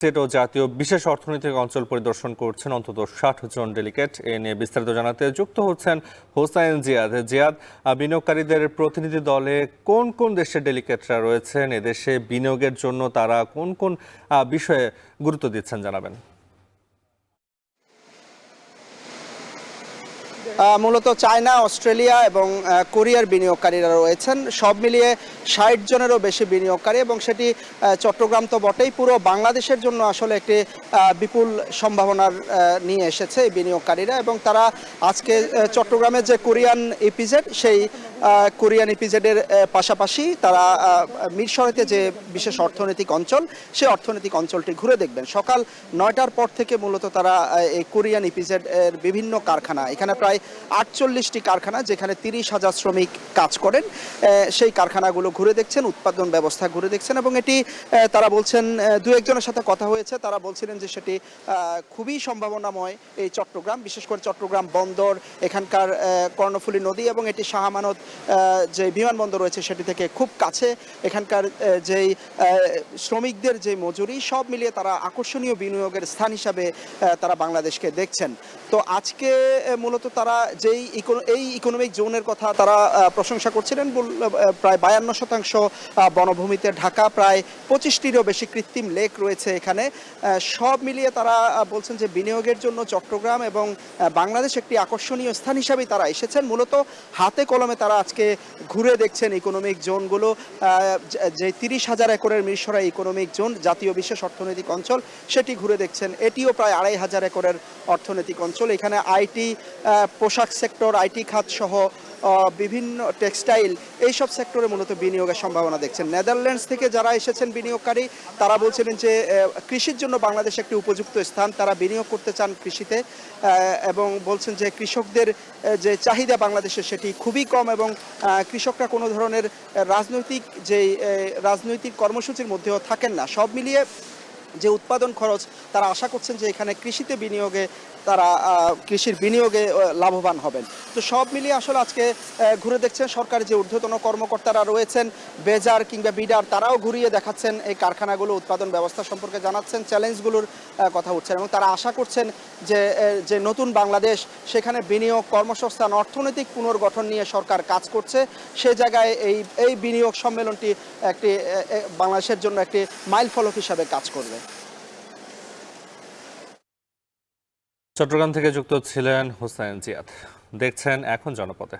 State ও জাতীয় বিশেষ অর্থনৈতিক অঞ্চল পরিদর্শন করছেন অন্তত ৬০ জন ডেলিগেট। এ নিয়ে বিস্তারিত জানাতে যুক্ত হচ্ছেন হোসাইন জিয়াদ। জিয়াদ, বিনিয়োগকারীদের প্রতিনিধি দলে কোন কোন দেশের ডেলিগেটরা রয়েছেন? এদেশে বিনিয়োগের জন্য তারা কোন কোন বিষয়ে গুরুত্ব দিচ্ছেন জানাবেন। মূলত চায়না, অস্ট্রেলিয়া এবং কোরিয়ার বিনিয়োগকারীরা রয়েছেন। সব মিলিয়ে ৬০ জনেরও বেশি বিনিয়োগকারী, এবং সেটি চট্টগ্রাম তো বটেই, পুরো বাংলাদেশের জন্য আসলে একটি বিপুল সম্ভাবনার নিয়ে এসেছে এই বিনিয়োগকারীরা। এবং তারা আজকে চট্টগ্রামের যে কোরিয়ান ইপিজেড, সেই কোরিয়ান ইপিজেডের পাশাপাশি তারা মিরসরাইতে যে বিশেষ অর্থনৈতিক অঞ্চল, সেই অর্থনৈতিক অঞ্চলটি ঘুরে দেখবেন। সকাল ৯টার পর থেকে মূলত তারা এই কোরিয়ান ইপিজেড এর বিভিন্ন কারখানা, এখানে প্রায় ৪৮টি কারখানা যেখানে ৩০,০০০ শ্রমিক কাজ করেন, সেই কারখানাগুলো ঘুরে দেখছেন, উৎপাদন ব্যবস্থা ঘুরে দেখছেন। এবং এটি তারা বলছেন, দু একজনের সাথে কথা হয়েছে, তারা বলছিলেন যে সেটি খুবই সম্ভাবনাময় এই চট্টগ্রাম, বিশেষ করে চট্টগ্রাম বন্দর, এখানকার কর্ণফুলী নদী এবং এটি শাহ আমানত যে বিমানবন্দর রয়েছে সেটি থেকে খুব কাছে। এখানকার যেই শ্রমিকদের যে মজুরি, সব মিলিয়ে তারা আকর্ষণীয় বিনিয়োগের স্থান হিসাবে তারা বাংলাদেশকে দেখছেন। তো আজকে মূলত তারা এই ইকোনমিক জোনের কথা তারা প্রশংসা করছিলেন। প্রায় ৫২% বনভূমিতে ঢাকা, প্রায় ২৫টিরও বেশি কৃত্রিম লেক রয়েছে এখানে। সব মিলিয়ে তারা বলছেন যে বিনিয়োগের জন্য চট্টগ্রাম এবং বাংলাদেশ একটি আকর্ষণীয় স্থান হিসাবেই তারা এসেছেন। মূলত হাতে কলমে তারা আজকে ঘুরে দেখছেন ইকোনমিক জোনগুলো। যে ৩০,০০০ একরের মিরসরাই ইকোনমিক জোন, জাতীয় বিশেষ অর্থনৈতিক অঞ্চল, সেটি ঘুরে দেখছেন। এটিও প্রায় ২৫০০ একরের অর্থনৈতিক অঞ্চল। এখানে আইটি, পোশাক সেক্টর, আইটি খাত সহ বিভিন্ন টেক্সটাইল, এইসব সেক্টরে মূলত বিনিয়োগের সম্ভাবনা দেখছেন। নেদারল্যান্ডস থেকে যারা এসেছেন বিনিয়োগকারী, তারা বলছিলেন যে কৃষির জন্য বাংলাদেশ একটি উপযুক্ত স্থান, তারা বিনিয়োগ করতে চান কৃষিতে, এবং বলছেন যে কৃষকদের যে চাহিদা বাংলাদেশে সেটি খুবই কম, এবং কৃষকরা কোনো ধরনের রাজনৈতিক কর্মসূচির মধ্যেও থাকেন না। সব মিলিয়ে যে উৎপাদন খরচ, তারা আশা করছেন যে এখানে কৃষিতে বিনিয়োগে তারা কৃষির বিনিয়োগে লাভবান হবেন। তো সব মিলিয়ে আসলে আজকে ঘুরে দেখছেন সরকারের যে ঊর্ধ্বতন কর্মকর্তারা রয়েছেন, বেজার কিংবা বিডার, তারাও ঘুরিয়ে দেখাচ্ছেন এই কারখানাগুলো, উৎপাদন ব্যবস্থা সম্পর্কে জানাচ্ছেন, চ্যালেঞ্জগুলোর কথা উঠছেন। এবং তারা আশা করছেন যে নতুন বাংলাদেশ, সেখানে বিনিয়োগ, কর্মসংস্থান, অর্থনৈতিক পুনর্গঠন নিয়ে সরকার কাজ করছে। সে জায়গায় এই বিনিয়োগ সম্মেলনটি একটি বাংলাদেশের জন্য একটি মাইলফলক হিসাবে কাজ করবে। চট্টগ্রাম থেকে যুক্ত ছিলেন হোসাইন জিয়াদ। দেখছেন এখন জনপথে।